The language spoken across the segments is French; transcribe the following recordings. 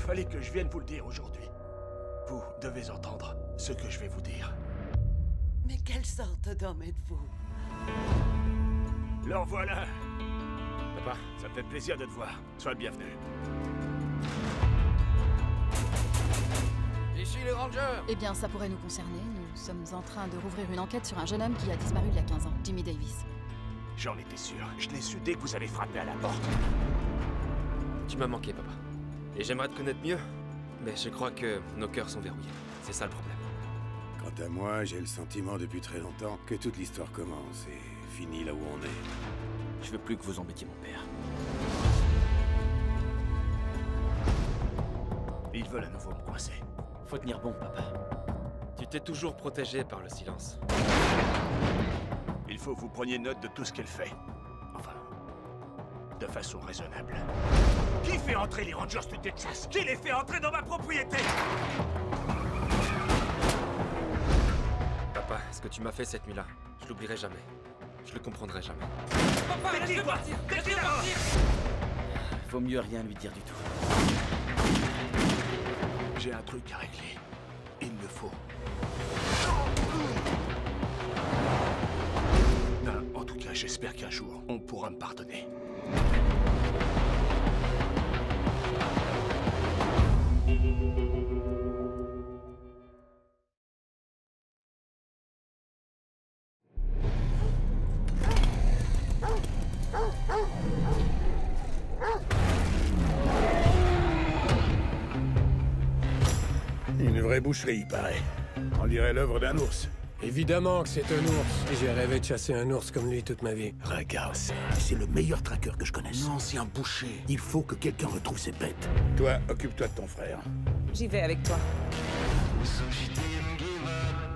fallait que je vienne vous le dire aujourd'hui. Vous devez entendre ce que je vais vous dire. Mais quelle sorte d'homme êtes-vous? Le voilà. Papa, ça me fait plaisir de te voir. Sois le bienvenu. Ici les Rangers! Eh bien, ça pourrait nous concerner. Nous sommes en train de rouvrir une enquête sur un jeune homme qui a disparu il y a 15 ans, Jimmy Davis. J'en étais sûr. Je l'ai su dès que vous avez frappé à la porte. Tu m'as manqué, papa. Et j'aimerais te connaître mieux, mais je crois que nos cœurs sont verrouillés. C'est ça le problème. Quant à moi, j'ai le sentiment depuis très longtemps que toute l'histoire commence et finit là où on est. Je veux plus que vous embêtiez mon père. Ils veulent à nouveau me coincer. Faut tenir bon, papa. Tu t'es toujours protégé par le silence. Il faut que vous preniez note de tout ce qu'elle fait. Enfin, de façon raisonnable. Qui fait entrer les Rangers du Texas? Qui les fait entrer dans ma propriété? Papa, ce que tu m'as fait cette nuit-là, je l'oublierai jamais. Je le comprendrai jamais. Papa, laisse-le partir! Laisse-le partir! Vaut mieux rien lui dire du tout. J'ai un truc à régler. Il le faut. Ben, en tout cas, j'espère qu'un jour, on pourra me pardonner. Une vraie boucherie, il paraît. On dirait l'œuvre d'un ours. Évidemment que c'est un ours. J'ai rêvé de chasser un ours comme lui toute ma vie. Regarde ça. C'est le meilleur traqueur que je connaisse. Non, c'est un boucher. Il faut que quelqu'un retrouve ses bêtes. Toi, occupe-toi de ton frère. J'y vais avec toi.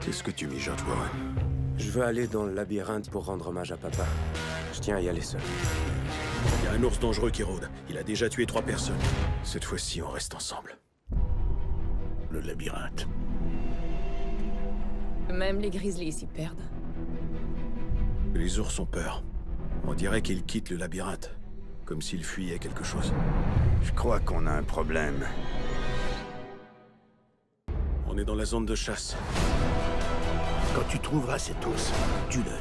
Qu'est-ce que tu mijotes, Warren? Je veux aller dans le labyrinthe pour rendre hommage à papa. Je tiens à y aller seul. Il y a un ours dangereux qui rôde. Il a déjà tué 3 personnes. Cette fois-ci, on reste ensemble. Le labyrinthe. Même les grizzlies s'y perdent. Les ours ont peur. On dirait qu'ils quittent le labyrinthe. Comme s'ils fuyaient quelque chose. Je crois qu'on a un problème. On est dans la zone de chasse. Quand tu trouveras cet ours, tue-le.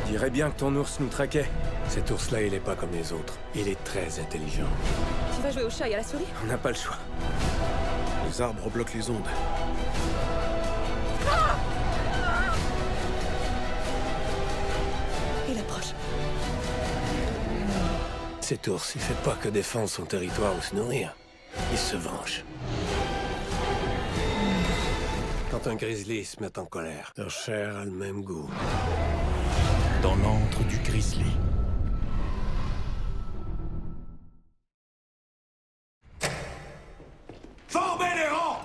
Je dirais bien que ton ours nous traquait. Cet ours-là, il est pas comme les autres. Il est très intelligent. Tu vas jouer au chat et à la souris? On n'a pas le choix. Les arbres bloquent les ondes. Il approche. Cet ours, il fait pas que défendre son territoire ou se nourrir. Il se venge. Quand un grizzly se met en colère, leur chair a le même goût. Dans l'antre du grizzly. Formez les rangs!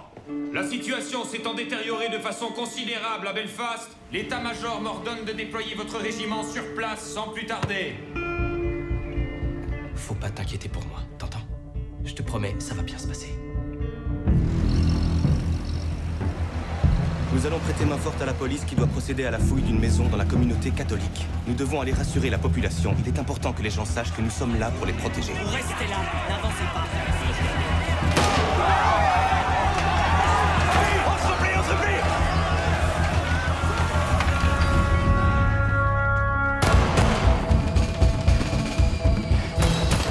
La situation s'étant détériorée de façon considérable à Belfast, l'état-major m'ordonne de déployer votre régiment sur place sans plus tarder. Faut pas t'inquiéter pour moi, t'entends? Je te promets, ça va bien se passer. Nous allons prêter main forte à la police qui doit procéder à la fouille d'une maison dans la communauté catholique. Nous devons aller rassurer la population. Il est important que les gens sachent que nous sommes là pour les protéger. Restez là, n'avancez pas. On se replie, on se replie!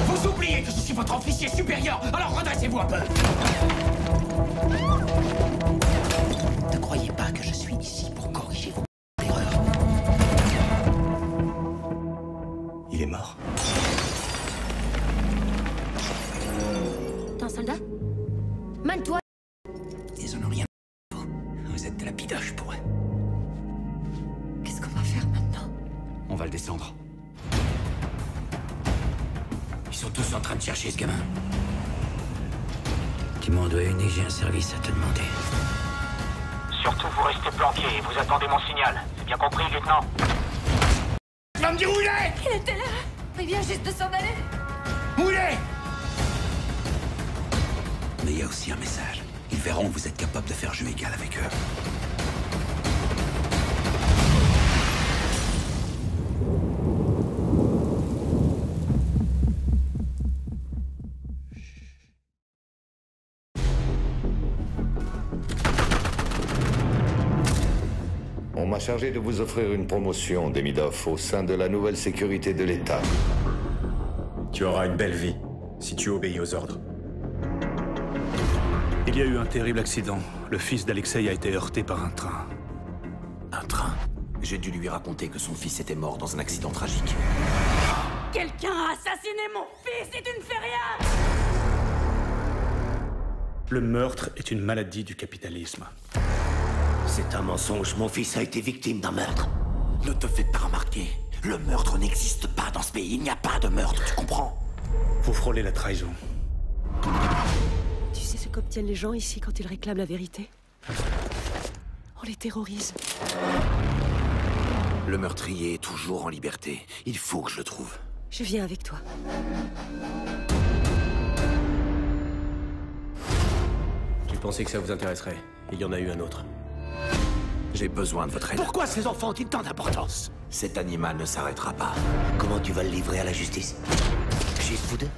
Vous oubliez que je suis votre officier supérieur, alors redressez-vous un peu! Ne croyez pas que je suis ici pour corriger vos erreurs. Il est mort. T'es un soldat? Man-toi! Ils en ont rien à vous. Vous êtes de la bidoche pour eux. Qu'est-ce qu'on va faire maintenant? On va le descendre. Ils sont tous en train de chercher ce gamin. Tu m'en dois une et j'ai un service à te demander. Surtout, vous restez planqués et vous attendez mon signal. C'est bien compris, lieutenant? Tu vas me dire où il est? Il était là! Il vient juste de s'en aller! Où il est? Mais il y a aussi un message. Ils verront que vous êtes capable de faire jeu égal avec eux. chargé de vous offrir une promotion, Demidov, au sein de la nouvelle sécurité de l'État. Tu auras une belle vie, si tu obéis aux ordres. Il y a eu un terrible accident. Le fils d'Alexei a été heurté par un train. Un train? J'ai dû lui raconter que son fils était mort dans un accident tragique. Quelqu'un a assassiné mon fils et tu ne fais rien! Le meurtre est une maladie du capitalisme. C'est un mensonge, mon fils a été victime d'un meurtre. Ne te fais pas remarquer. Le meurtre n'existe pas dans ce pays, il n'y a pas de meurtre, tu comprends? Vous frôlez la trahison. Tu sais ce qu'obtiennent les gens ici quand ils réclament la vérité? On les terrorise. Le meurtrier est toujours en liberté. Il faut que je le trouve. Je viens avec toi. J'ai pensé que ça vous intéresserait. Il y en a eu un autre. J'ai besoin de votre aide. Pourquoi ces enfants ont-ils tant d'importance? Cet animal ne s'arrêtera pas. Comment tu vas le livrer à la justice? Juste vous deux?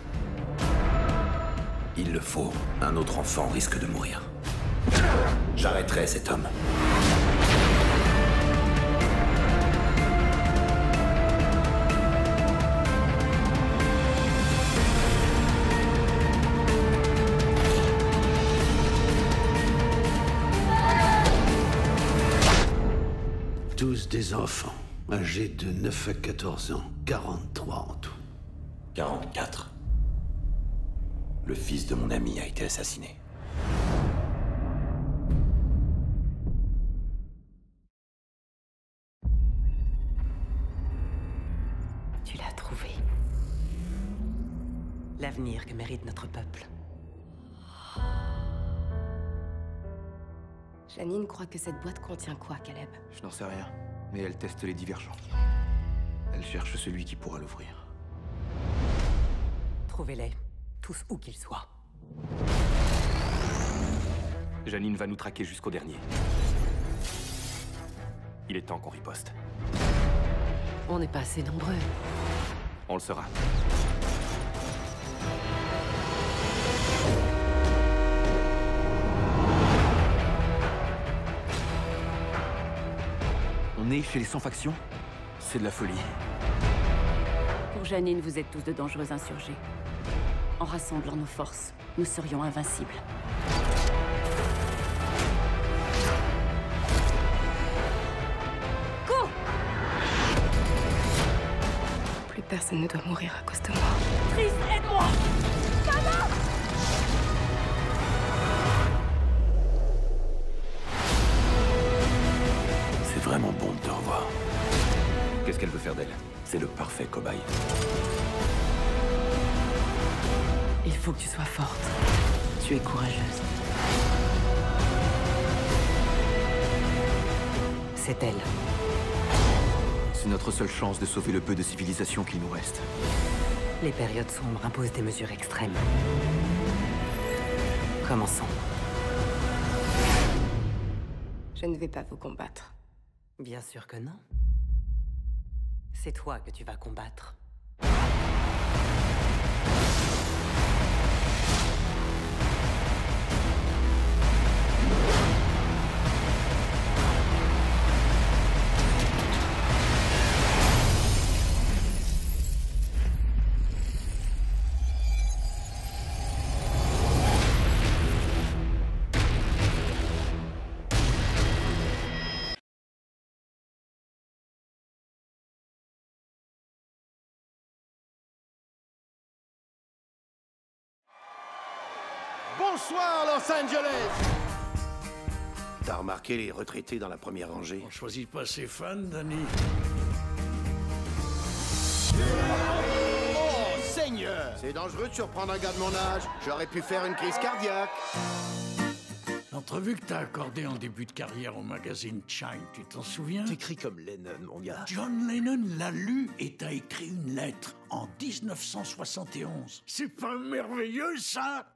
Il le faut. Un autre enfant risque de mourir. J'arrêterai cet homme. Tous des enfants, âgés de 9 à 14 ans, 43 en tout. 44. Le fils de mon ami a été assassiné. Tu l'as trouvé. L'avenir que mérite notre peuple. Janine croit que cette boîte contient quoi, Caleb? Je n'en sais rien, mais elle teste les divergents. Elle cherche celui qui pourra l'ouvrir. Trouvez-les, tous où qu'ils soient. Janine va nous traquer jusqu'au dernier. Il est temps qu'on riposte. On n'est pas assez nombreux. On le sera. On est chez les sans-faction? C'est de la folie. Pour Janine, vous êtes tous de dangereux insurgés. En rassemblant nos forces, nous serions invincibles. Go! Plus personne ne doit mourir à cause de moi. Tris, aide-moi! Maman! C'est vraiment bon de te revoir. Qu'est-ce qu'elle veut faire d'elle? C'est le parfait cobaye. Il faut que tu sois forte. Tu es courageuse. C'est elle. C'est notre seule chance de sauver le peu de civilisation qu'il nous reste. Les périodes sombres imposent des mesures extrêmes. Commençons. Je ne vais pas vous combattre. Bien sûr que non. C'est toi que tu vas combattre. Bonsoir, Los Angeles! T'as remarqué les retraités dans la première rangée? On choisit pas ses fans, Danny. Oh, Seigneur! C'est dangereux de surprendre un gars de mon âge. J'aurais pu faire une crise cardiaque. L'entrevue que t'as accordée en début de carrière au magazine Chime, tu t'en souviens? T'écris comme Lennon, mon gars. John Lennon l'a lu et t'a écrit une lettre en 1971. C'est pas merveilleux, ça?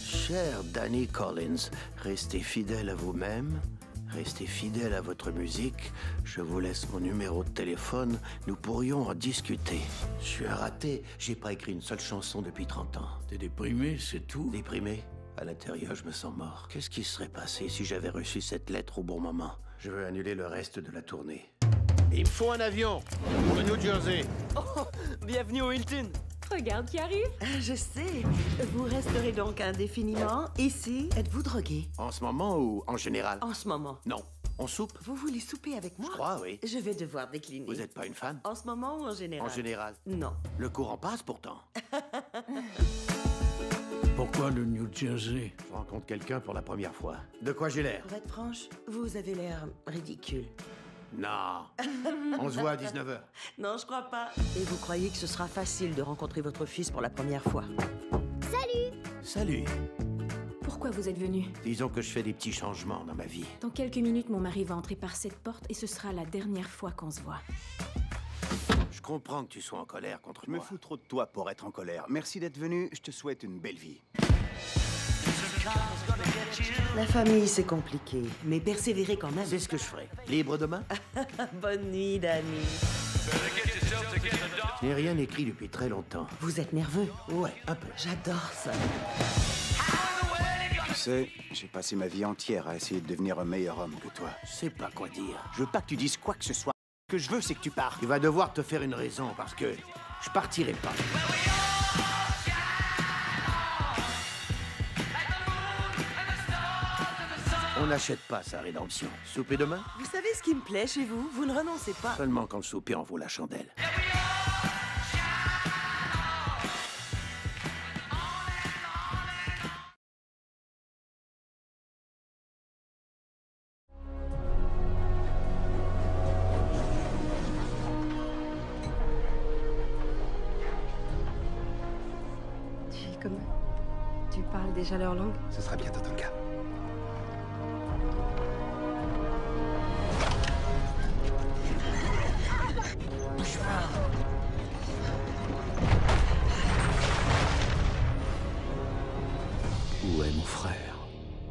Cher Danny Collins, restez fidèle à vous-même, restez fidèle à votre musique. Je vous laisse mon numéro de téléphone, nous pourrions en discuter. Je suis un raté, j'ai pas écrit une seule chanson depuis 30 ans. T'es déprimé, c'est tout? Déprimé? À l'intérieur, je me sens mort. Qu'est-ce qui serait passé si j'avais reçu cette lettre au bon moment? Je veux annuler le reste de la tournée. Il me faut un avion pour le New Jersey. Oh, bienvenue au Hilton. Regarde qui arrive. Je sais. Vous resterez donc indéfiniment ici. Êtes-vous drogué? En ce moment ou en général? En ce moment. Non. On soupe? Vous voulez souper avec moi? Je crois, oui. Je vais devoir décliner. Vous n'êtes pas une fan? En ce moment ou en général? En général. Non. Le courant passe pourtant. Pourquoi le New Jersey? Je rencontre quelqu'un pour la première fois. De quoi j'ai l'air? Pour être franche, vous avez l'air ridicule. Non. On se voit à 19h. Non, je crois pas. Et vous croyez que ce sera facile de rencontrer votre fils pour la première fois? Salut! Salut. Pourquoi vous êtes venu? Disons que je fais des petits changements dans ma vie. Dans quelques minutes, mon mari va entrer par cette porte et ce sera la dernière fois qu'on se voit. Je comprends que tu sois en colère contre moi. Je me fous trop de toi pour être en colère. Merci d'être venu, je te souhaite une belle vie. La famille, c'est compliqué, mais persévérer quand même. C'est ce que je ferai. Libre demain? Bonne nuit, Danny. Je n'ai rien écrit depuis très longtemps. Vous êtes nerveux? Ouais, un peu. J'adore ça. Tu sais, j'ai passé ma vie entière à essayer de devenir un meilleur homme que toi. Je sais pas quoi dire. Je veux pas que tu dises quoi que ce soit. Ce que je veux, c'est que tu partes. Tu vas devoir te faire une raison, parce que je partirai pas. On n'achète pas sa rédemption. Souper demain? Vous savez ce qui me plaît chez vous? Vous ne renoncez pas. Seulement quand le souper en vaut la chandelle. Tu parles déjà leur langue? Ce sera bientôt ton cas. Où est mon frère?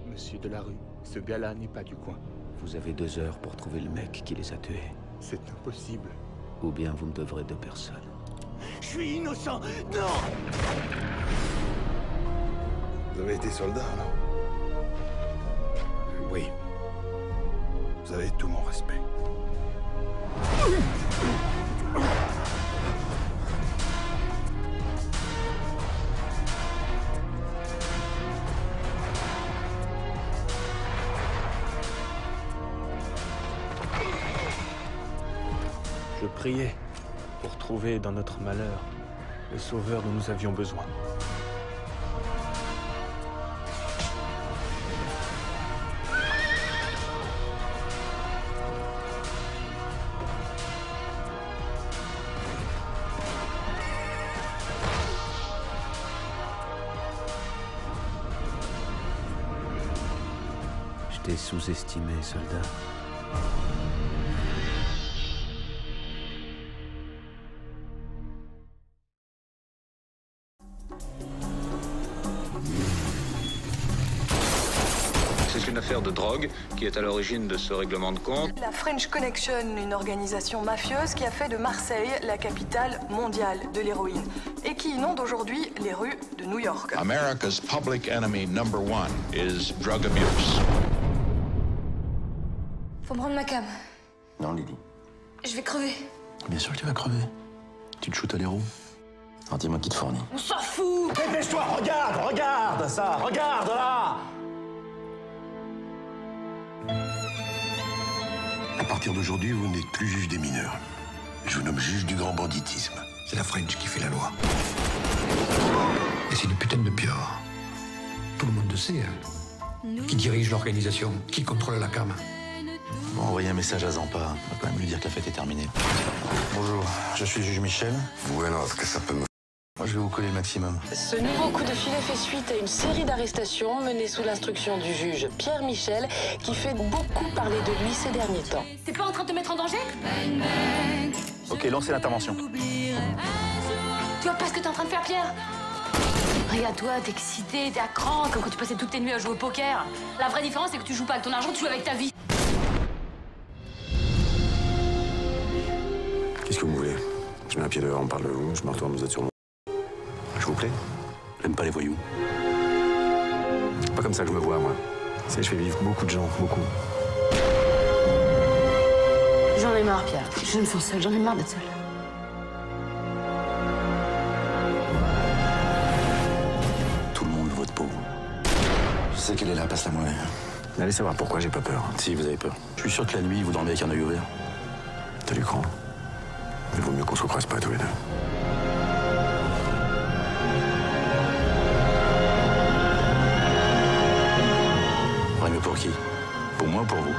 Monsieur Delarue, ce gars-là n'est pas du coin. Vous avez 2 heures pour trouver le mec qui les a tués. C'est impossible. Ou bien vous me devrez 2 personnes. Je suis innocent! Non! Vous avez été soldat, non? Oui. Vous avez tout mon respect. Je priais pour trouver dans notre malheur le sauveur dont nous avions besoin. Je t'ai sous-estimé, soldat. C'est une affaire de drogue qui est à l'origine de ce règlement de compte. La French Connection, une organisation mafieuse qui a fait de Marseille la capitale mondiale de l'héroïne et qui inonde aujourd'hui les rues de New York. America's public enemy number 1 is drug abuse. Faut me rendre ma cam. Non, Lily. Je vais crever. Bien sûr que tu vas crever. Tu te shootes à l'héros. Alors dis-moi qui te fournit. On s'en fout! Dépêche-toi, regarde ça, regarde là! À partir d'aujourd'hui, vous n'êtes plus juge des mineurs. Je vous nomme juge du grand banditisme. C'est la French qui fait la loi. Et c'est une putain de pire. Tout le monde le sait, hein. Qui dirige l'organisation, qui contrôle la cam. On va envoyer un message à Zampa. On va quand même lui dire que la fête est terminée. Bonjour, je suis juge Michel. Bueno, ce que ça peut me... Moi, je vais vous coller le maximum. Ce nouveau coup de filet fait suite à une série d'arrestations menées sous l'instruction du juge Pierre Michel, qui fait beaucoup parler de lui ces derniers temps. T'es pas en train de te mettre en danger? Ok, lancez l'intervention. Tu vois pas ce que t'es en train de faire, Pierre? Regarde-toi, t'es excité, t'es à cran, comme quand tu passais toutes tes nuits à jouer au poker. La vraie différence, c'est que tu joues pas avec ton argent, tu joues avec ta vie. Qu'est-ce que vous voulez? Je mets un pied dehors, on parle de vous, je me retourne, vous êtes sur moi. Je vous plaît? J'aime pas les voyous. Pas comme ça que je me vois, moi. C'est je fais vivre beaucoup de gens, beaucoup. J'en ai marre, Pierre. Je me sens seule, j'en ai marre d'être seule. Tout le monde vote pour vous. Je sais qu'elle est là, passe-la moi. Allez savoir pourquoi j'ai pas peur. Si vous avez peur. Je suis sûr que la nuit, vous dormez avec un œil ouvert. T'as l'écran. Il vaut mieux qu'on se croise pas tous les deux. Mais pour qui? Pour moi ou pour vous?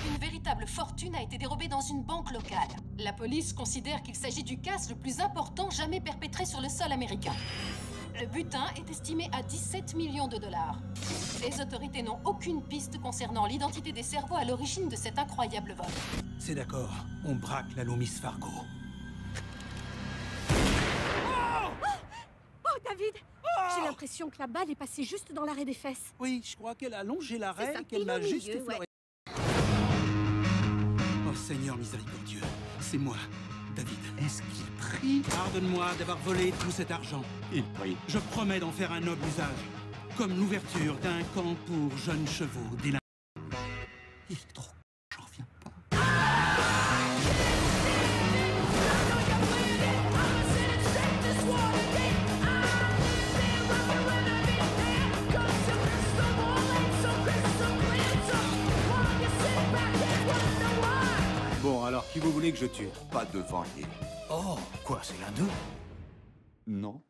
Une véritable fortune a été dérobée dans une banque locale. La police considère qu'il s'agit du casse le plus important jamais perpétré sur le sol américain. Le butin est estimé à 17 millions de dollars. Les autorités n'ont aucune piste concernant l'identité des cerveaux à l'origine de cet incroyable vol. C'est d'accord, on braque la Loomis Fargo. Oh, David! J'ai l'impression que la balle est passée juste dans l'arrêt des fesses. Oui, je crois qu'elle a longé l'arrêt et qu'elle pile m'a au juste milieu, effleuré. Oh Seigneur miséricordieux, c'est moi, David. Est-ce qu'il prie? Pardonne-moi d'avoir volé tout cet argent. Il prie. Je promets d'en faire un noble usage, comme l'ouverture d'un camp pour jeunes chevaux délinquants. Il est trop... j'en reviens pas. Bon, alors, qui vous voulez que je tue? Pas devant lui. Oh, quoi, c'est l'un d'eux? Non.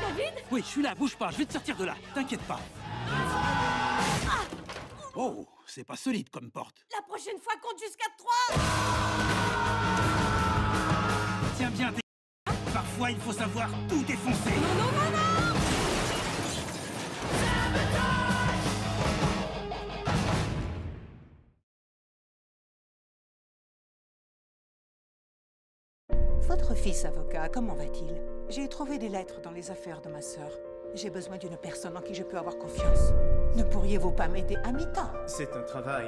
David? Oui, je suis là, bouge pas, je vais te sortir de là, t'inquiète pas. Oh, c'est pas solide comme porte. La prochaine fois, compte jusqu'à 3! Tiens bien tes... Parfois, il faut savoir tout défoncer. Non, non, non, non! Votre fils avocat, comment va-t-il? J'ai trouvé des lettres dans les affaires de ma sœur. J'ai besoin d'une personne en qui je peux avoir confiance. Ne pourriez-vous pas m'aider à mi-temps? C'est un travail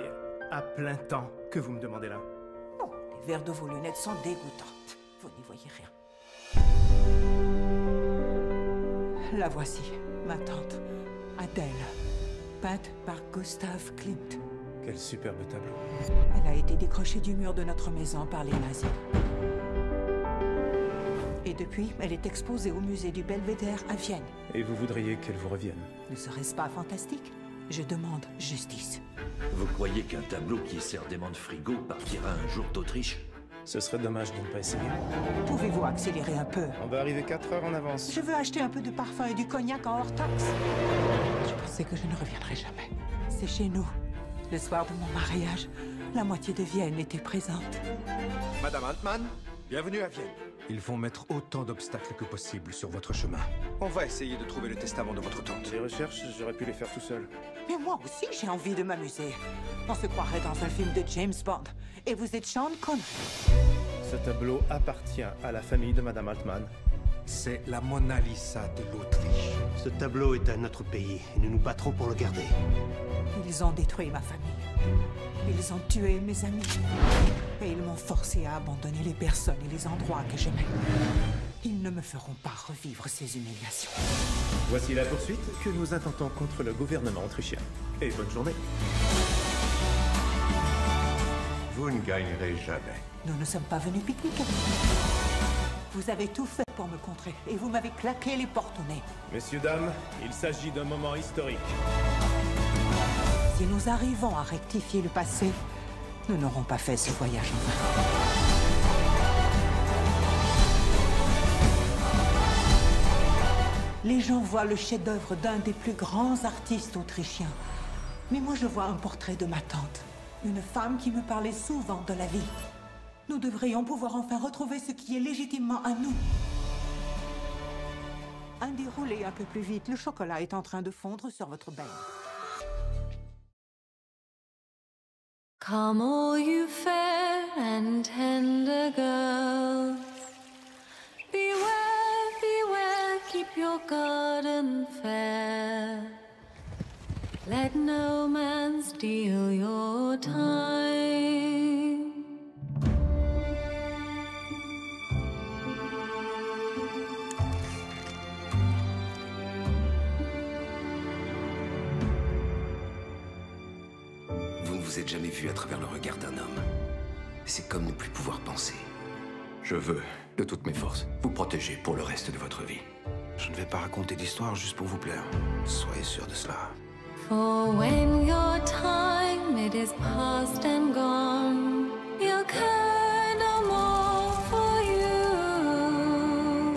à plein temps que vous me demandez là. Oh, les verres de vos lunettes sont dégoûtants. Vous n'y voyez rien. La voici, ma tante, Adèle, peinte par Gustav Klimt. Quel superbe tableau. Elle a été décrochée du mur de notre maison par les nazis. Et depuis, elle est exposée au musée du Belvédère à Vienne. Et vous voudriez qu'elle vous revienne? Ne serait-ce pas fantastique? Je demande justice. Vous croyez qu'un tableau qui sert d'aimant de frigo partira un jour d'Autriche? Ce serait dommage de ne pas essayer. Pouvez-vous accélérer un peu? On va arriver 4 heures en avance. Je veux acheter un peu de parfum et du cognac en hors taxe. Je pensais que je ne reviendrai jamais. C'est chez nous. Le soir de mon mariage, la moitié de Vienne était présente. Madame Altman, bienvenue à Vienne. Ils vont mettre autant d'obstacles que possible sur votre chemin. On va essayer de trouver le testament de votre tante. Les recherches, j'aurais pu les faire tout seul. Mais moi aussi, j'ai envie de m'amuser. On se croirait dans un film de James Bond. Et vous êtes Sean Connery. Ce tableau appartient à la famille de Madame Altman. C'est la Mona Lisa de l'Autriche. Ce tableau est à notre pays et nous nous battrons pour le garder. Ils ont détruit ma famille. Ils ont tué mes amis. Et ils m'ont forcé à abandonner les personnes et les endroits que j'aimais. Ils ne me feront pas revivre ces humiliations. Voici la poursuite que nous intentons contre le gouvernement autrichien. Et bonne journée. Vous ne gagnerez jamais. Nous ne sommes pas venus pique-niquer. Vous avez tout fait pour me contrer et vous m'avez claqué les portes au nez. Messieurs, dames, il s'agit d'un moment historique. Si nous arrivons à rectifier le passé, nous n'aurons pas fait ce voyage en vain. Les gens voient le chef-d'œuvre d'un des plus grands artistes autrichiens. Mais moi, je vois un portrait de ma tante. Une femme qui me parlait souvent de la vie. Nous devrions pouvoir enfin retrouver ce qui est légitimement à nous. Un déroulé un peu plus vite. Le chocolat est en train de fondre sur votre bain. Come all you fair and tender girls. Beware, beware, keep your garden fair. Let no man steal your time. Vous ne vous êtes jamais vu à travers le regard d'un homme. C'est comme ne plus pouvoir penser. Je veux, de toutes mes forces, vous protéger pour le reste de votre vie. Je ne vais pas raconter d'histoire juste pour vous plaire. Soyez sûr de cela. For when your time it is past and gone, you'll care no more for you.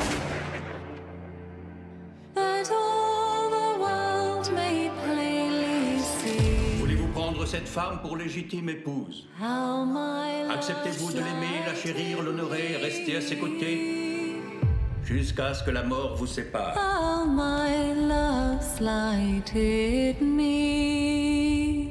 That all the world may plainly see. Voulez-vous prendre cette femme pour légitime épouse? How my Acceptez-vous de l'aimer, la chérir, l'honorer, rester à ses côtés jusqu'à ce que la mort vous sépare? How my love slighted me.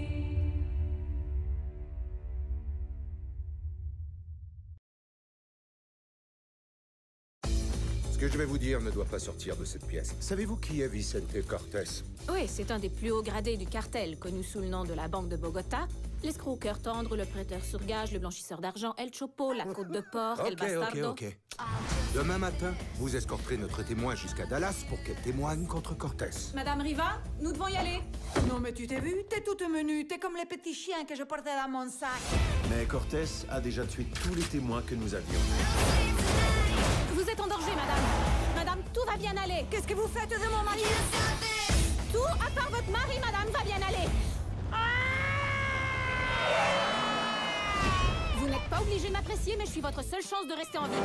Ce que je vais vous dire ne doit pas sortir de cette pièce. Savez-vous qui est Vicente Cortés? Oui, c'est un des plus hauts gradés du cartel, connu sous le nom de la Banque de Bogota. L'escroc au cœur tendre, le prêteur sur gage, le blanchisseur d'argent, El Chopo, la côte de porc, El Bastardo. Ok. Demain matin, vous escorterez notre témoin jusqu'à Dallas pour qu'elle témoigne contre Cortés. Madame Riva, nous devons y aller. Non, mais tu t'es vu? T'es toute menue. T'es comme les petits chiens que je portais dans mon sac. Mais Cortés a déjà tué tous les témoins que nous avions. Vous êtes en danger, madame. Madame, tout va bien aller. Qu'est-ce que vous faites de mon mari? Tout, à part votre mari, madame, va bien aller. Vous n'êtes pas obligé de m'apprécier, mais je suis votre seule chance de rester en vie.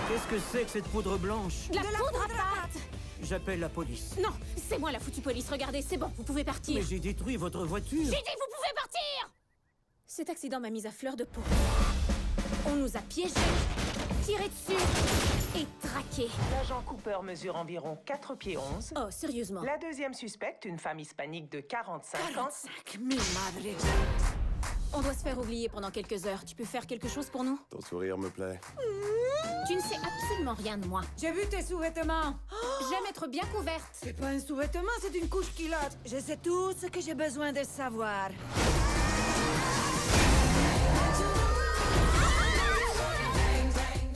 Qu'est-ce que c'est que cette poudre blanche? La poudre à pâte. J'appelle la police. Non, c'est moi la foutue police. Regardez, c'est bon, vous pouvez partir. Mais j'ai détruit votre voiture. J'ai dit vous pouvez partir. Cet accident m'a mise à fleur de peau. On nous a piégés, tiré dessus et traqués. L'agent Cooper mesure environ 4 pieds 11. Oh, sérieusement? La deuxième suspecte, une femme hispanique de 45 ans. 45 000 madres. On doit se faire oublier pendant quelques heures. Tu peux faire quelque chose pour nous? Ton sourire me plaît. Tu ne sais absolument rien de moi. J'ai vu tes sous-vêtements. J'aime être bien couverte. C'est pas un sous-vêtement, c'est une couche culotte. Je sais tout ce que j'ai besoin de savoir.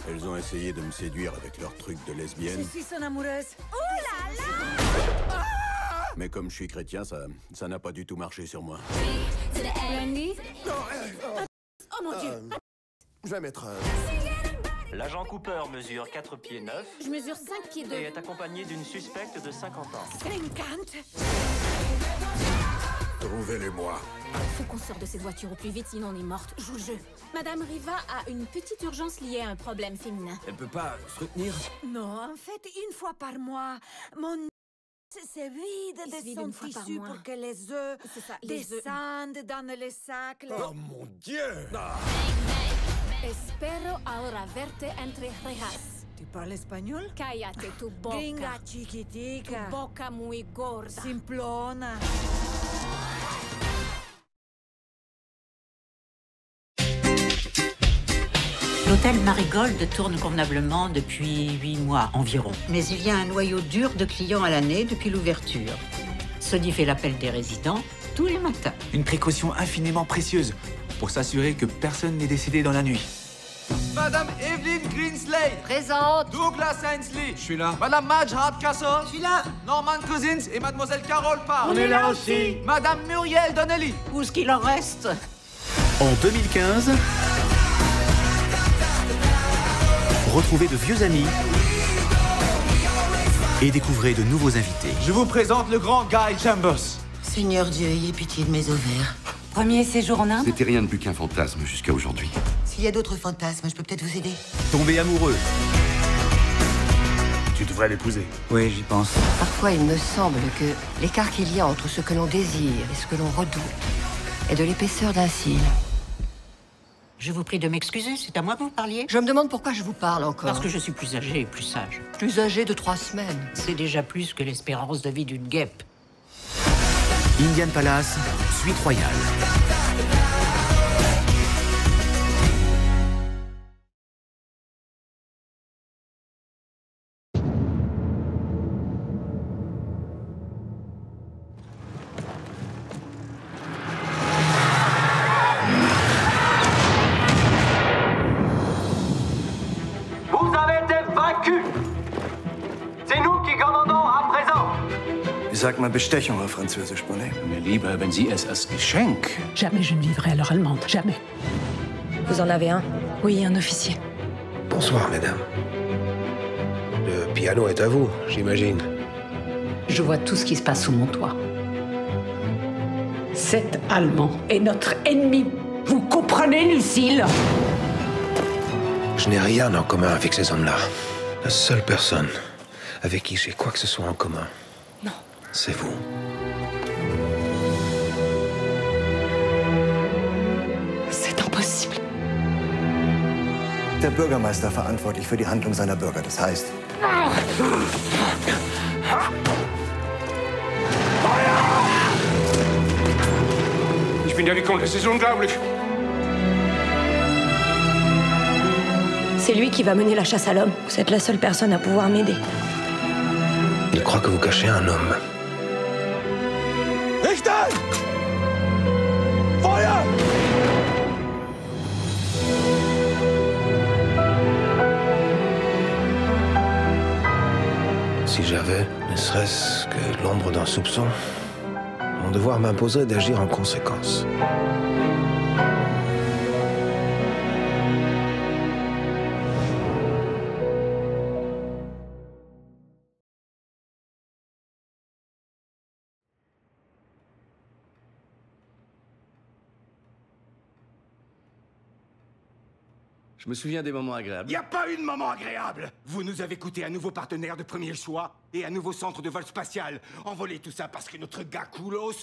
Elles ont essayé de me séduire avec leur truc de lesbienne. Je suis son amoureuse. Oh là là! Mais comme je suis chrétien, ça n'a pas du tout marché sur moi. Randy? Oh mon Dieu! Je vais mettre... L'agent Cooper mesure 4 pieds 9. Je mesure 5 pieds 2. Et est accompagné d'une suspecte de 50 ans. 50? Trouvez-les-moi. Faut qu'on sorte de cette voiture au plus vite, sinon on est morte. Joue le jeu. Madame Riva a une petite urgence liée à un problème féminin. Elle peut pas se retenir? Non, en fait, une fois par mois, mon... C'est vide de son tissu pour que les œufs descendent dans les sacs. Oh mon Dieu! Espero ahora verte entre rejas. Tu parles espagnol? Cállate tu boca. Gringa chiquitica. Tu boca muy gorda. Simplona. L'hôtel Marigold tourne convenablement depuis 8 mois environ. Mais il y a un noyau dur de clients à l'année depuis l'ouverture. Sony fait l'appel des résidents tous les matins. Une précaution infiniment précieuse pour s'assurer que personne n'est décédé dans la nuit. Madame Evelyn Greenslade. Présente. Douglas Ainsley. Je suis là. Madame Madge Hardcastle. Je suis là. Norman Cousins et Mademoiselle Carole Parr. On est là aussi. Madame Muriel Donnelly. Où est-ce qu'il en reste? En 2015, retrouvez de vieux amis et découvrez de nouveaux invités. Je vous présente le grand Guy Chambers. Seigneur Dieu, ayez pitié de mes ovaires. Premier séjour en Inde? C'était rien de plus qu'un fantasme jusqu'à aujourd'hui. S'il y a d'autres fantasmes, je peux peut-être vous aider. Tombez amoureux. Tu devrais l'épouser. Oui, j'y pense. Parfois, il me semble que l'écart qu'il y a entre ce que l'on désire et ce que l'on redoute est de l'épaisseur d'un cil. Je vous prie de m'excuser, c'est à moi que vous parliez. Je me demande pourquoi je vous parle encore. Parce que je suis plus âgée et plus sage. Plus âgé de 3 semaines. C'est déjà plus que l'espérance de vie d'une guêpe. Indian Palace, suite royale. Vous avez été vaincus. C'est nous qui commandons à présent. Wie sagt man Bestechung auf Französisch, Bonnet? Mir lieber, wenn Sie es als Geschenk. Jamais je ne vivrai à l'heure allemande, jamais. Vous en avez un? Oui, un officier. Bonsoir, mesdames. Le piano est à vous, j'imagine. Je vois tout ce qui se passe sous mon toit. Cet Allemand est notre ennemi. Vous comprenez, Lucille? Je n'ai rien en commun avec ces hommes-là. La seule personne avec qui j'ai quoi que ce soit en commun, non, c'est vous. C'est impossible. Der Bürgermeister verantwortlich für die Handlung seiner Bürger. Das heißt... Ich bin ja gekommen, es ist unglaublich. C'est lui qui va mener la chasse à l'homme. Vous êtes la seule personne à pouvoir m'aider. Il croit que vous cachez un homme. Richten! Feuer! Si j'avais, ne serait-ce que l'ombre d'un soupçon, mon devoir m'imposerait d'agir en conséquence. Je me souviens des moments agréables. Il n'y a pas eu de moment agréable. Vous nous avez coûté un nouveau partenaire de premier choix et un nouveau centre de vol spatial. Envolez tout ça parce que notre gars Koulos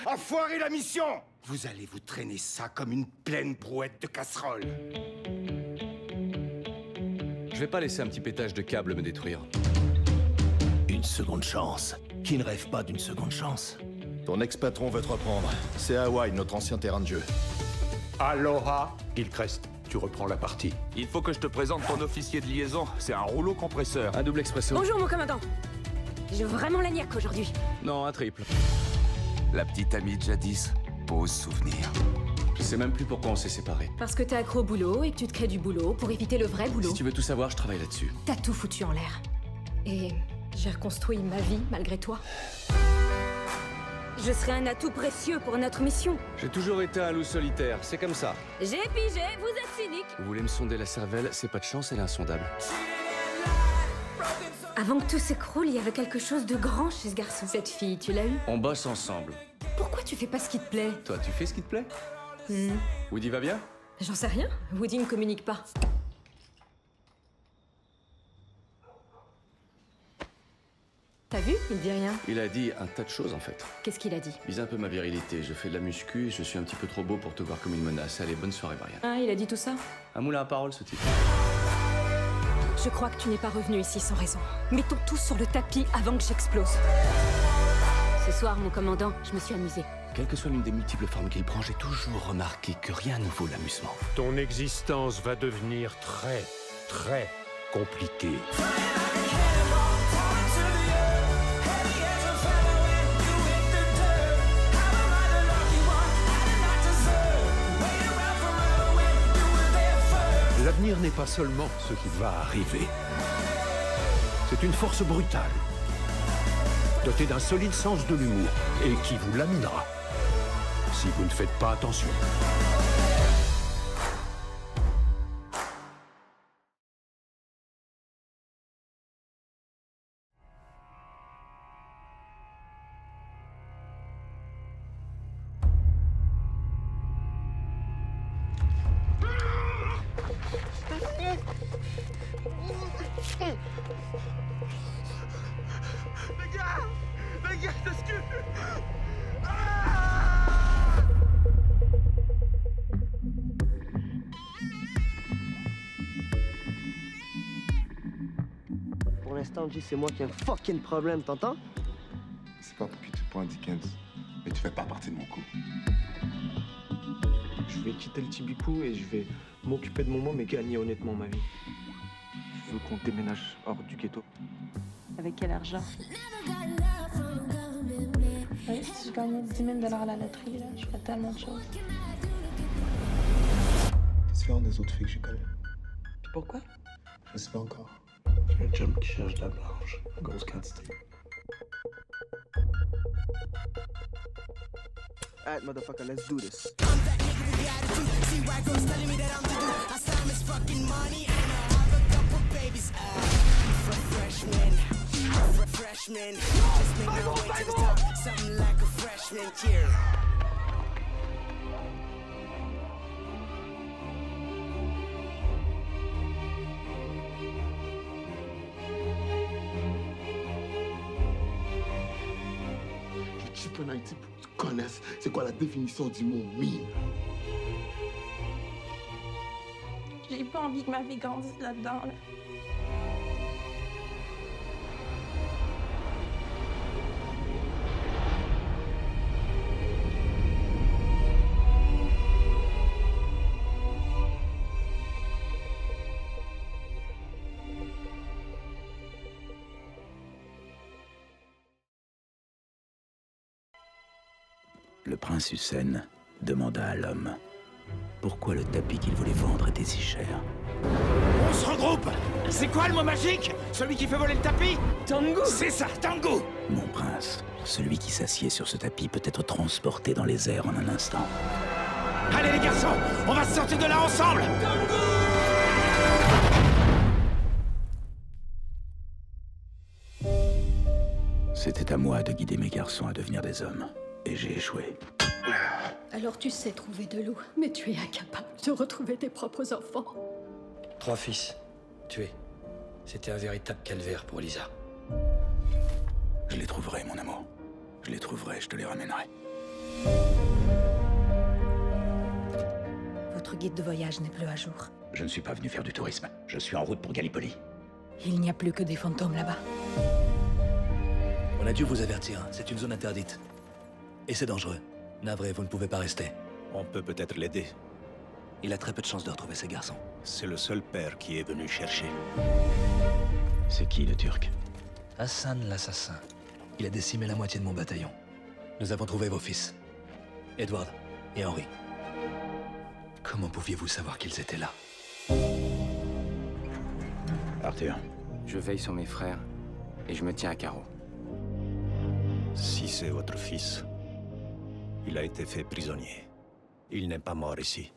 a foiré la mission. Vous allez vous traîner ça comme une pleine brouette de casserole. Je vais pas laisser un petit pétage de câble me détruire. Une seconde chance. Qui ne rêve pas d'une seconde chance? Ton ex-patron veut te reprendre. C'est Hawaï, notre ancien terrain de jeu. Aloha, Gilchrist. Tu reprends la partie. Il faut que je te présente ton officier de liaison. C'est un rouleau compresseur. Un double expresso. Bonjour, mon commandant. J'ai vraiment la niaque aujourd'hui. Non, un triple. La petite amie de jadis. Beau souvenir. Je sais même plus pourquoi on s'est séparés. Parce que t'es accro au boulot et que tu te crées du boulot pour éviter le vrai boulot. Si tu veux tout savoir, je travaille là-dessus. T'as tout foutu en l'air. Et j'ai reconstruit ma vie malgré toi. Je serai un atout précieux pour notre mission. J'ai toujours été un loup solitaire, c'est comme ça. J'ai pigé, vous êtes cynique. Vous voulez me sonder la cervelle, c'est pas de chance, elle est insondable. Avant que tout s'écroule, il y avait quelque chose de grand chez ce garçon. Cette fille, tu l'as eue? On bosse ensemble. Pourquoi tu fais pas ce qui te plaît? Toi, tu fais ce qui te plaît? Woody va bien? J'en sais rien. Woody ne communique pas. T'as vu? Il dit rien. Il a dit un tas de choses en fait. Qu'est-ce qu'il a dit? Vise un peu ma virilité, je fais de la muscu et je suis un petit peu trop beau pour te voir comme une menace. Allez, bonne soirée, Marianne. Ah, il a dit tout ça? Un moulin à parole, ce type. Je crois que tu n'es pas revenu ici sans raison. Mettons tout sur le tapis avant que j'explose. Ce soir, mon commandant, je me suis amusée. Quelle que soit l'une des multiples formes qu'il prend, j'ai toujours remarqué que rien ne vaut l'amusement. Ton existence va devenir très, très compliquée. L'avenir n'est pas seulement ce qui va arriver. C'est une force brutale, dotée d'un solide sens de l'humour, et qui vous laminera si vous ne faites pas attention. Les gars, excuse. l'instant, G, c'est moi qui ai un fucking problème, t'entends? C'est pas pour que tu prends Dickens, mais tu fais pas partie de mon coup. Je vais quitter le Tibikou et je vais m'occuper de mon môme et gagner honnêtement ma vie. Je veux qu'on déménage hors du ghetto. Avec quel argent? Oui, si je gagnais 10 000 $ à la loterie, là, je ferais tellement de choses. C'est différent des autres filles que je connais. Pourquoi? Je sais pas encore. J'ai un chum qui cherche de la blanche, grosse quantité. Alright, motherfucker, let's do this. Cheap en Haïti pour que tu connaisses c'est quoi la définition du mot mine. J'ai pas envie que ma vie grandisse là-dedans, là. Le prince Hussein demanda à l'homme pourquoi le tapis qu'il voulait vendre était si cher. On se regroupe! C'est quoi le mot magique? Celui qui fait voler le tapis? Tango! C'est ça, tango! Mon prince, celui qui s'assied sur ce tapis peut être transporté dans les airs en un instant. Allez les garçons, on va se sortir de là ensemble! C'était à moi de guider mes garçons à devenir des hommes. Et j'ai échoué. Alors tu sais trouver de l'eau, mais tu es incapable de retrouver tes propres enfants. 3 fils, tués. C'était un véritable calvaire pour Lisa. Je les trouverai, mon amour. Je les trouverai, je te les ramènerai. Votre guide de voyage n'est plus à jour. Je ne suis pas venu faire du tourisme. Je suis en route pour Gallipoli. Il n'y a plus que des fantômes là-bas. On a dû vous avertir, c'est une zone interdite. Et c'est dangereux. Navré, vous ne pouvez pas rester. On peut peut-être l'aider. Il a très peu de chances de retrouver ses garçons. C'est le seul père qui est venu chercher. C'est qui le Turc? Hassan l'assassin. Il a décimé la moitié de mon bataillon. Nous avons trouvé vos fils. Edward et Henry. Comment pouviez-vous savoir qu'ils étaient là? Arthur. Je veille sur mes frères et je me tiens à carreau. Si c'est votre fils, il a été fait prisonnier. Il n'est pas mort ici.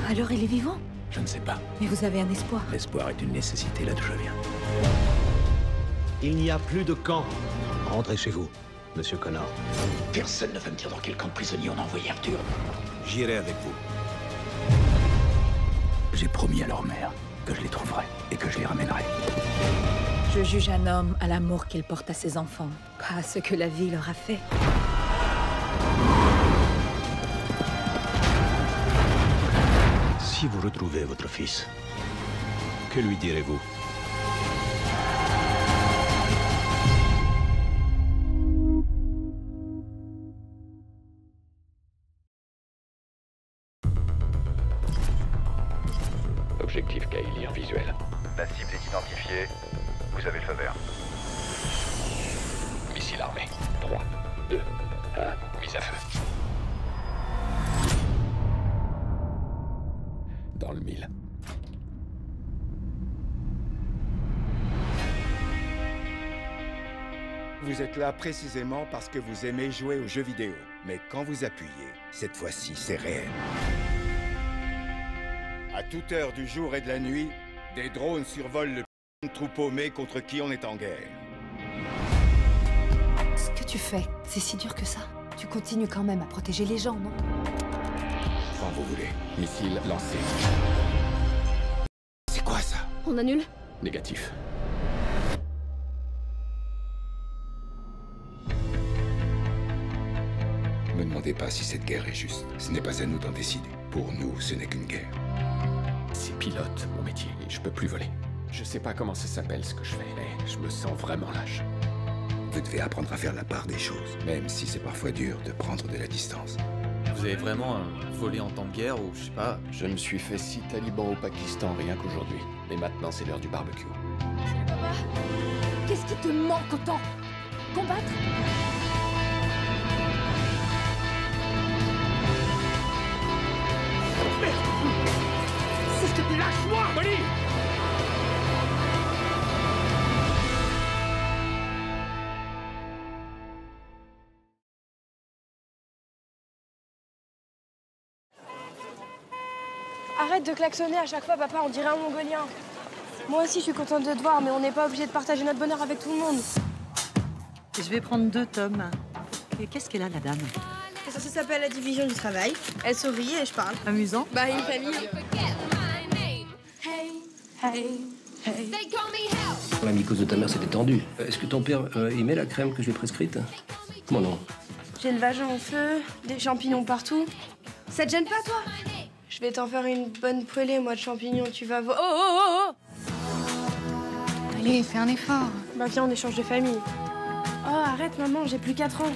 Alors il est vivant? Je ne sais pas. Mais vous avez un espoir. L'espoir est une nécessité là d'où je viens. Il n'y a plus de camp. Rentrez chez vous, monsieur Connor. Personne ne va me dire dans quel camp de prisonniers on a envoyé Arthur. J'irai avec vous. J'ai promis à leur mère que je les trouverai et que je les ramènerai. Je juge un homme à l'amour qu'il porte à ses enfants, pas à ce que la vie leur a fait. Si vous retrouvez votre fils, que lui direz-vous? Objectif Kaili en visuel. La cible est identifiée. Vous avez le feu vert. Missile armé. 3, 2, 1, mise à feu. Dans le mille. Vous êtes là précisément parce que vous aimez jouer aux jeux vidéo. Mais quand vous appuyez, cette fois-ci, c'est réel. À toute heure du jour et de la nuit, des drones survolent le troupeau mais contre qui on est en guerre. Ce que tu fais, c'est si dur que ça. Tu continues quand même à protéger les gens, non? Quand vous voulez. Missile lancé. C'est quoi ça? On annule? Négatif. Ne me demandez pas si cette guerre est juste. Ce n'est pas à nous d'en décider. Pour nous, ce n'est qu'une guerre. pilote, mon métier, et je peux plus voler. Je sais pas comment ça s'appelle ce que je fais, mais je me sens vraiment lâche. Vous devez apprendre à faire la part des choses, même si c'est parfois dur de prendre de la distance. Vous avez vraiment volé en temps de guerre ou je sais pas? Je me suis fait 6 talibans au Pakistan rien qu'aujourd'hui. Et maintenant, c'est l'heure du barbecue. Papa, qu'est-ce qui te manque autant? Combattre? S'il te plaît, lâche-moi, Molly! Arrête de klaxonner à chaque fois, papa, on dirait un Mongolien. Moi aussi, je suis contente de te voir, mais on n'est pas obligé de partager notre bonheur avec tout le monde. Je vais prendre 2 tomes. Et qu'est-ce qu'elle a, la dame? Ça s'appelle la division du travail. Elle sourit et je parle. Amusant. Bah, une famille. La mycose de ta mère s'est étendue. Est-ce que ton père aimait la crème que j'ai prescrite? Moi non. J'ai le vagin en feu, des champignons partout. Ça te gêne pas, toi? Je vais t'en faire une bonne brûlée, moi, de champignons. Tu vas voir. Oh, oh, oh, oh! Allez, fais un effort. Bah, viens, on échange de famille. Oh, arrête, maman, j'ai plus 4 ans.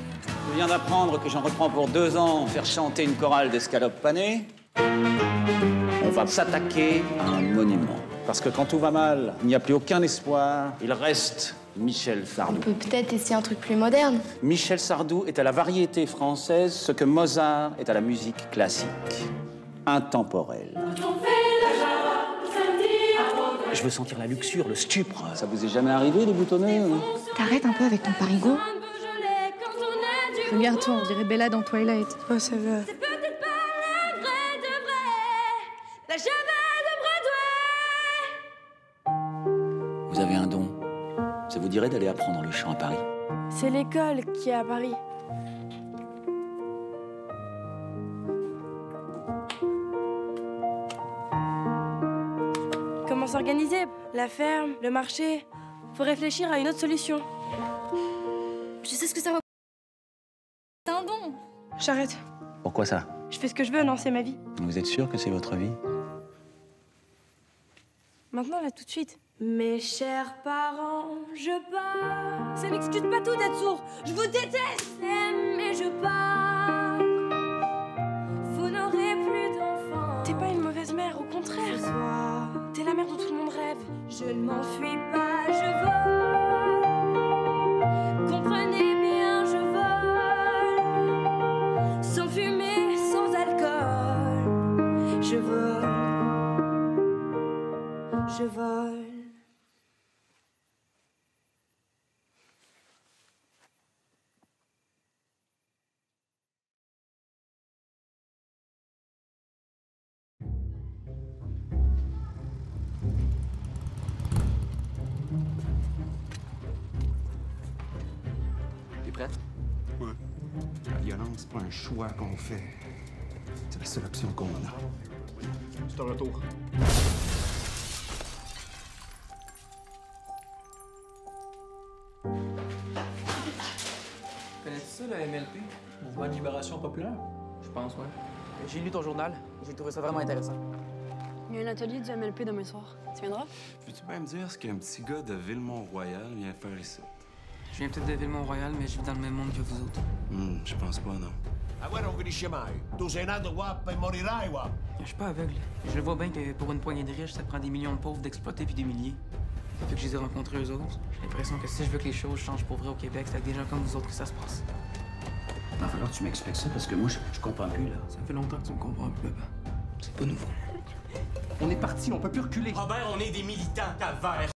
Je viens d'apprendre que j'en reprends pour 2 ans faire chanter une chorale d'escalopes panées. On va s'attaquer à un monument. Parce que quand tout va mal, il n'y a plus aucun espoir. Il reste Michel Sardou. On peut peut-être essayer un truc plus moderne. Michel Sardou est à la variété française ce que Mozart est à la musique classique. Intemporel. Je veux sentir la luxure, le stupre. Ça vous est jamais arrivé, les boutonneux? T'arrêtes un peu avec ton parigot. Regarde-toi, on dirait Bella dans Twilight. Oh, ça va. Vous avez un don. Ça vous dirait d'aller apprendre le chant à Paris? C'est l'école qui est à Paris. Comment s'organiser? La ferme, le marché. Faut réfléchir à une autre solution. Je sais ce que ça va. C'est un don. J'arrête. Pourquoi ça? Je fais ce que je veux, non, c'est ma vie. Vous êtes sûr que c'est votre vie? Maintenant, là, tout de suite. Mes chers parents, je pars. Ça n'excuse pas tout d'être sourd. Je vous déteste, mais je pars. Vous n'aurez plus d'enfants. T'es pas une mauvaise mère, au contraire. T'es la mère dont tout le monde rêve. Je ne m'enfuis pas, je vole. Comprenez bien, je vole. Sans fumée, sans alcool. Je vole. Je vole. T'es prête? Ouais. La violence, c'est pas un choix qu'on fait. C'est la seule option qu'on a. C'est un retour. Connais-tu ça, la MLP? Mouvement de libération populaire? Je pense, ouais. J'ai lu ton journal. J'ai trouvé ça vraiment intéressant. Il y a un atelier du MLP demain soir. Tu viendras? Peux-tu bien me dire ce qu'un petit gars de Villemont-Royal vient faire ici? Je viens peut-être de Villemont-Royal, mais je vis dans le même monde que vous autres. Je pense pas, non. Je suis pas aveugle. Je le vois bien que pour une poignée de riches, ça prend des millions de pauvres d'exploiter puis d'humilier. Depuis que je les ai rencontrés eux autres, j'ai l'impression que si je veux que les choses changent pour vrai au Québec, c'est avec des gens comme vous autres que ça se passe. Il va falloir que tu m'expliques ça parce que moi, je comprends plus, là. Ça fait longtemps que tu me comprends plus, papa. C'est pas nouveau. On est parti, on peut plus reculer. Robert, on est des militants calvaires.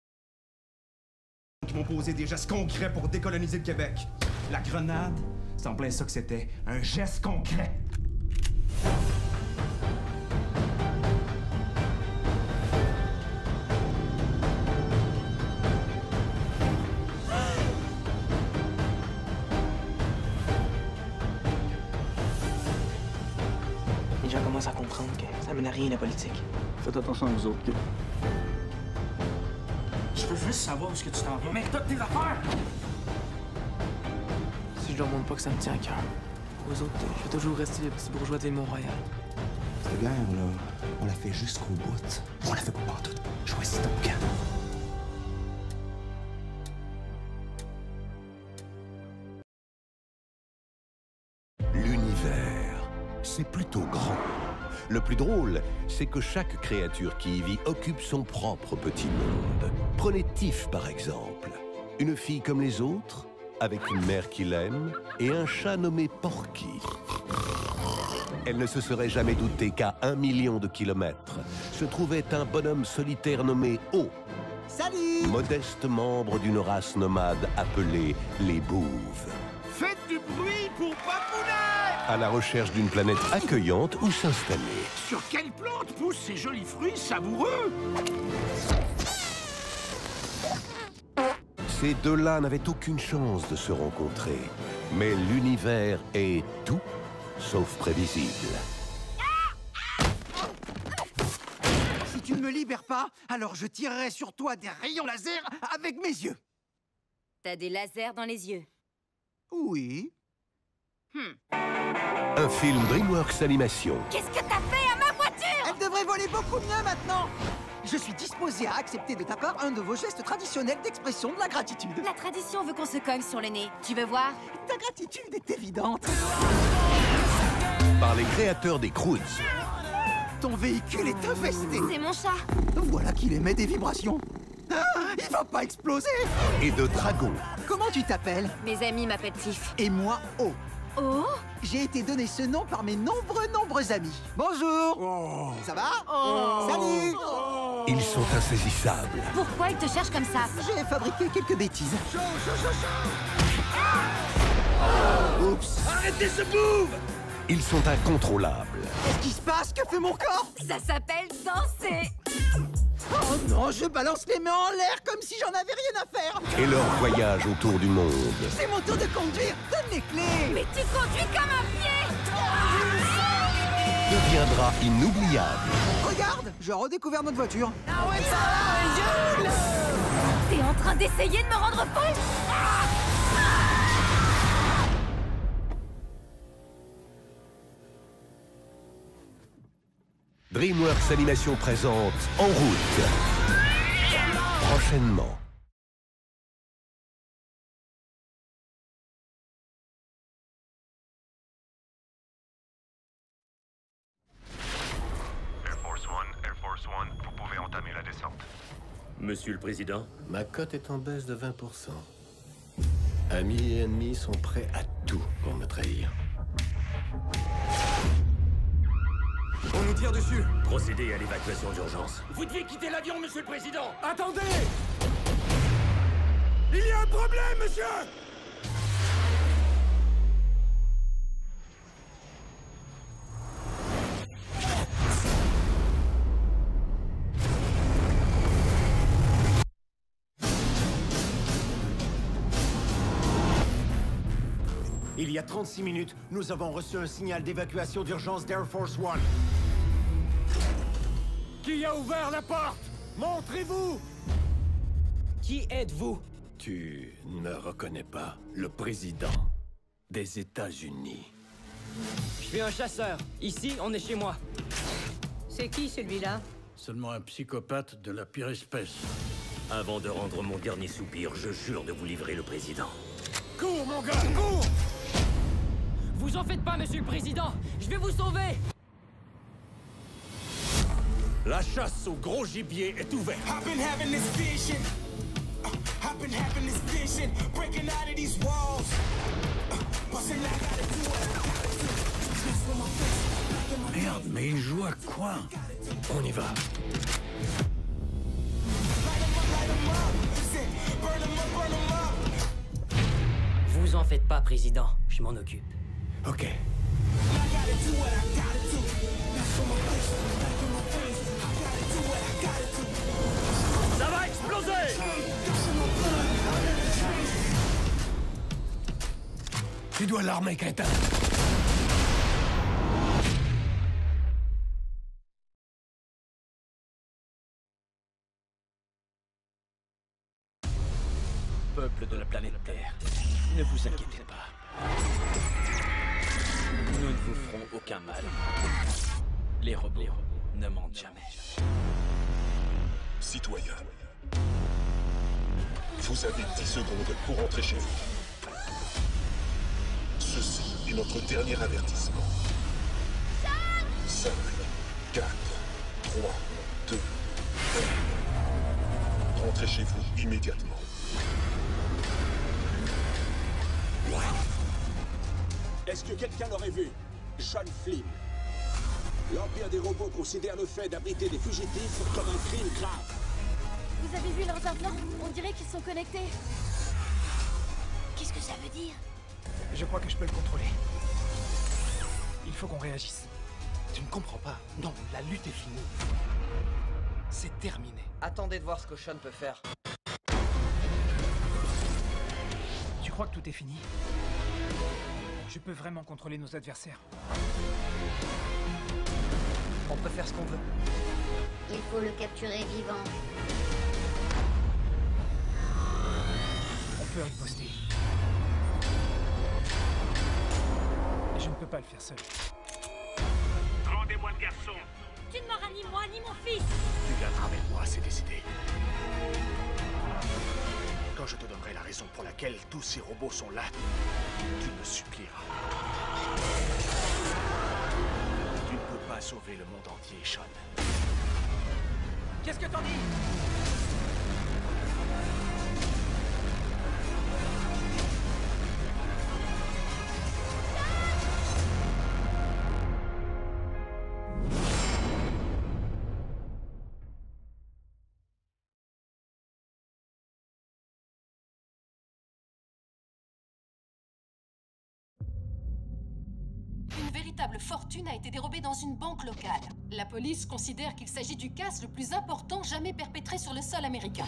Qui m'ont posé des gestes concrets pour décoloniser le Québec. La grenade, c'est en plein ça que c'était. Un geste concret. Les gens commencent à comprendre que ça mène à rien, la politique. Faites attention à vous autres. Je veux juste savoir où est-ce que tu t'en vas. Mais t'as tes affaires! Si je leur montre pas que ça me tient à cœur, aux autres, je vais toujours rester le petit bourgeois de Villemont-Royal. Parce que guerre, là, on l'a fait jusqu'au bout. On l'a fait pas partout. Choisis ton camp. L'univers, c'est plutôt grand. Le plus drôle, c'est que chaque créature qui y vit occupe son propre petit monde. Prenez Tiff, par exemple. Une fille comme les autres, avec une mère qui l'aime, et un chat nommé Porky. Elle ne se serait jamais doutée qu'à 1 million de kilomètres se trouvait un bonhomme solitaire nommé O. Salut! Modeste membre d'une race nomade appelée les Bouves. Faites du bruit pour Papounet! À la recherche d'une planète accueillante où s'installer. Sur quelle plante poussent ces jolis fruits savoureux? Ces deux-là n'avaient aucune chance de se rencontrer. Mais l'univers est tout sauf prévisible. Si tu ne me libères pas, alors je tirerai sur toi des rayons laser avec mes yeux. T'as des lasers dans les yeux? Oui. Un film DreamWorks Animation. Qu'est-ce que t'as fait à ma voiture? Elle devrait voler beaucoup mieux maintenant. Je suis disposé à accepter de ta part un de vos gestes traditionnels d'expression de la gratitude. La tradition veut qu'on se cogne sur le nez. Tu veux voir? Ta gratitude est évidente. Par les créateurs des Croods. Ton véhicule est infesté. C'est mon chat. Voilà qu'il émet des vibrations. Ah, il va pas exploser. Et de Dragons. Comment tu t'appelles? Mes amis m'appellent Tiff. Et moi, O. Oh? J'ai été donné ce nom par mes nombreux amis. Bonjour. Ça va? Salut. Ils sont insaisissables. Pourquoi ils te cherchent comme ça? J'ai fabriqué quelques bêtises. Oups. Arrêtez ce move! Ils sont incontrôlables. Qu'est-ce qui se passe? Que fait mon corps? Ça s'appelle danser. Oh non, je balance les mains en l'air comme si j'en avais rien à faire. Et leur voyage autour du monde. C'est mon tour de conduire. Donne les clés. Mais tu conduis comme un pied. Deviendra inoubliable. Regarde, j'ai redécouvert notre voiture. T'es en train d'essayer de me rendre folle? DreamWorks Animation présente En route. Prochainement. Air Force One, vous pouvez entamer la descente. Monsieur le Président? Ma cote est en baisse de 20%. Amis et ennemis sont prêts à tout pour me trahir. On nous tire dessus. Procédez à l'évacuation d'urgence. Vous devez quitter l'avion, Monsieur le Président. Attendez! Il y a un problème, monsieur! Il y a 36 minutes, nous avons reçu un signal d'évacuation d'urgence d'Air Force One. Qui a ouvert la porte? Montrez-vous! Qui êtes-vous? Tu ne reconnais pas le président des États-Unis. Je suis un chasseur. Ici, on est chez moi. C'est qui celui-là? Seulement un psychopathe de la pire espèce. Avant de rendre mon dernier soupir, je jure de vous livrer le président. Cours, mon gars, cours! Vous en faites pas, Monsieur le Président! Je vais vous sauver! La chasse au gros gibier est ouverte. Merde, mais il joue à quoi? On y va. Vous en faites pas, Président. Je m'en occupe. Ok. Ça va exploser! Tu dois l'armer, crétin. Peuple de la planète Terre, ne vous inquiétez pas. Nous ne vous ferons aucun mal. Les robots ne mentent jamais. Citoyens, vous avez 10 secondes pour rentrer chez vous. Ceci est notre dernier avertissement. 5, 4, 3, 2, 1. Rentrez chez vous immédiatement. Est-ce que quelqu'un l'aurait vu? Sean Flynn. L'Empire des robots considère le fait d'abriter des fugitifs comme un crime grave. Vous avez vu leurs implants? On dirait qu'ils sont connectés. Qu'est-ce que ça veut dire? Je crois que je peux le contrôler. Il faut qu'on réagisse. Tu ne comprends pas. Non, la lutte est finie. C'est terminé. Attendez de voir ce que Sean peut faire. Tu crois que tout est fini? Je peux vraiment contrôler nos adversaires. On peut faire ce qu'on veut. Il faut le capturer vivant. On peut riposter. Je ne peux pas le faire seul. Rendez-moi le garçon. Tu ne m'auras ni moi ni mon fils. Tu viendras avec moi, c'est décidé. Quand je te donnerai la raison pour laquelle tous ces robots sont là, tu me supplieras. Tu ne peux pas sauver le monde entier, Sean. Qu'est-ce que t'en dis? Une véritable fortune a été dérobée dans une banque locale. La police considère qu'il s'agit du casse le plus important jamais perpétré sur le sol américain.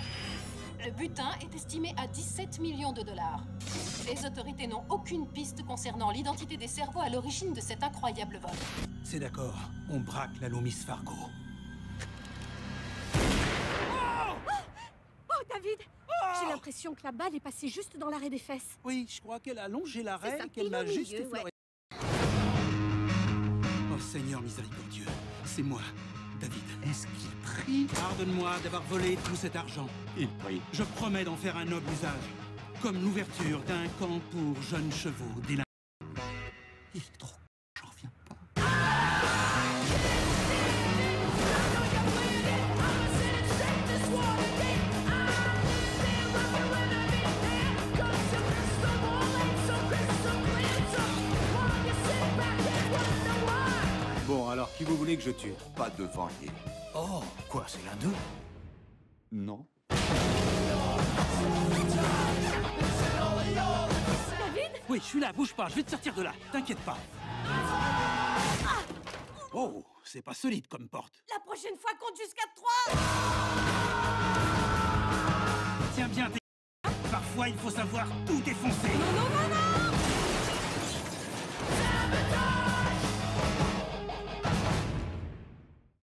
Le butin est estimé à 17 millions de dollars. Les autorités n'ont aucune piste concernant l'identité des cerveaux à l'origine de cet incroyable vol. C'est d'accord, on braque la Loomis Fargo. Oh, David! J'ai l'impression que la balle est passée juste dans l'arrêt des fesses. Oui, je crois qu'elle a longé l'arrêt ça, et qu'elle pile m'a au juste milieu, effleuré. Oh Seigneur miséricordieux, c'est moi, David. Est-ce qu'il prie? Pardonne-moi d'avoir volé tout cet argent. Il prie. Je promets d'en faire un noble usage, comme l'ouverture d'un camp pour jeunes chevaux délinquants. Il est trop... j'en reviens pas. Bon, alors, qui vous voulez que je tue? Pas de ventilier. Oh, quoi, c'est l'un d'eux? Non. David? Oui, je suis là, bouge pas, je vais te sortir de là, t'inquiète pas. Oh, c'est pas solide comme porte. La prochaine fois, compte jusqu'à 3! Tiens bien, t'es... Parfois, il faut savoir tout défoncer. Non, non, non, non!